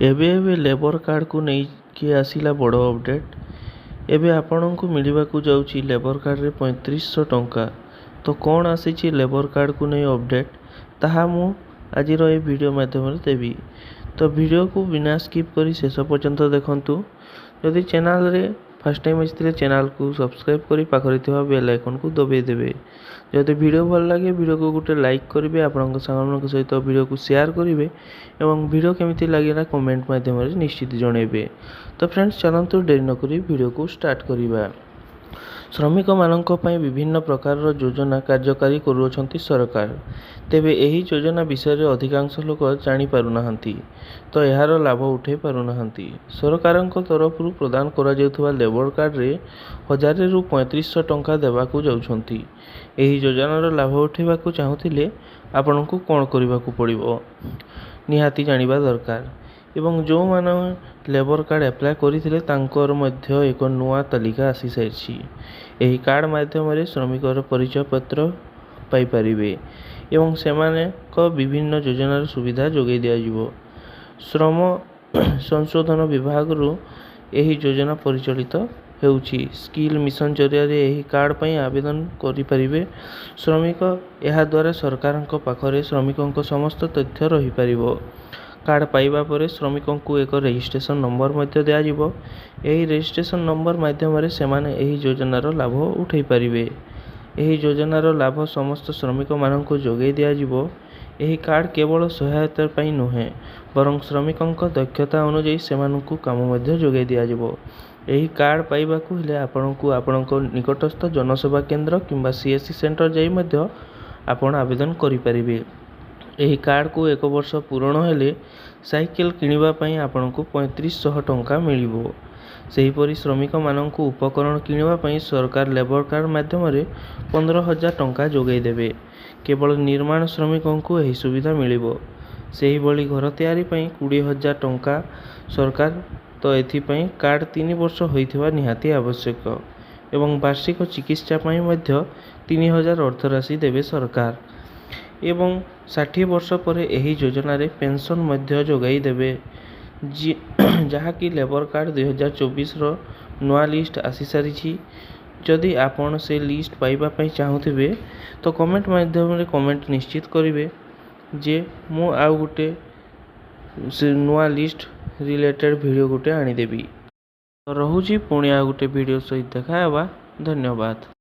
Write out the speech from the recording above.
ଏବେ labour card को नहीं आसिला बड़ अपडेट। एबे आपनku मिलवाकू जाउची लेबर कार्ड रे 3500 टंका। तो कौन आसी लेबर कार्ड को नहीं अपडेट ताहा मु आज ए वीडियो माध्यम देवी। तो वीडियो को बिना स्किप करी शेष पर्यंत देखंतु। यदि चैनल रे फर्स्ट टाइम आइले चैनल को सब्सक्राइब करी पाखरे थिबा बेल आइकन को दबाई देबे। जदि वीडियो भल लगे वीडियो को गोटे लाइक करेंगे, आपन सांग सहित वीडियो को शेयर करेंगे और वीडियो केमिति लगे कमेंट माध्यम निश्चित जनइबे। तो फ्रेंड्स चलतु डेरी नक वीडियो को स्टार्ट करवा। श्रमिक मानक पई विभिन्न प्रकार योजना कार्यकारी करुछंती सरकार। तेबे एही योजना विषय रे अधिकांश लोक जानि पारुनाहंती, तो यार लाभ उठे पारुनाहंती। सरकारक तरफ प्रदान करा जाउथबा लेबर कार्ड रे 1000 रु 3500 टंका देबाकू जाउछंती। एही योजनार लाभ उठेबाकू चाहुथिले आपनकू कोन करिबाकू पड़िबो निहाती जानिबा दरकार। एवं जो माने लेबर कार्ड अप्लाई करिथिले तांकर मध्य एक नुआ तालिका आसी सारिछि। एही कार्ड माध्यम रे श्रमिकर परिचय पत्र पाई परिबे एवं सेमाने को विभिन्न योजनार सुविधा जोगै दिया जिवो। श्रम संशोधन विभाग रु एही योजना परिचालित हेउछि। स्किल मिशन जरिया रे एही कार्ड पई आवेदन करि परिबे श्रमिक। एहा द्वारा सरकारक पाखरे श्रमिकक समस्त तथ्य रहि परिबो। कार्ड पाइबा परे श्रमिकों को एक रजिस्ट्रेशन नंबर मध्य दिया जिवो। एही रजिस्ट्रेशन नंबर माध्यम रे सेमाने एही योजनार लाभ उठै परिबे। एही योजनार लाभ समस्त श्रमिक माननकु जोगै दिया जिवो। एही कार्ड केवल सहायता पई नुहे बरं श्रमिकंक दक्षता अनुसार सेमानकु काम मध्य जोगै दिया जिवो। एही कार्ड पाइबाकू हेले आपनकु आपनक निकटस्थ जनसेवा केंद्र किंबा सीएससी सेंटर जाई मध्य आपण आवेदन करि परिबे। एही कार्ड को एक वर्ष पूर्ण हेले साइकेल किनिबा पई आपनकु 3500 टंका मिलिबो। सेहीपरि श्रमिक माननकु उपकरण किनिबा पई सरकार लेबर कार्ड माध्यम रे 15000 टंका जोगै देबे। केवल निर्माण श्रमिकंकु एही सुविधा मिलिबो। सेही बळी घर तयारी पई 20000 टंका सरकार। तो एथि पई कार्ड 3 वर्ष होइथिबा निहाती आवश्यक एवं वार्षिक चिकित्सा पई मध्य 3000 अर्थ राशि देबे सरकार। एवं 60 वर्ष पर एही योजना रे पेंशन मध्य जोगाई देबे। जहाँकि लेबर कार्ड 2024 रो नवा लिस्ट आसी सारिछि। जदि आपण से लिस्ट पाइबा पई चाहुथिबे तो कमेंट माध्यम रे कमेंट निश्चित करिवे जे मु आउ गुटे से नवा लिस्ट रिलेटेड वीडियो गुटे आनी देबी। तो रहुछि पुणी आ गुटे वीडियो सहित देखा हेबा। धन्यवाद।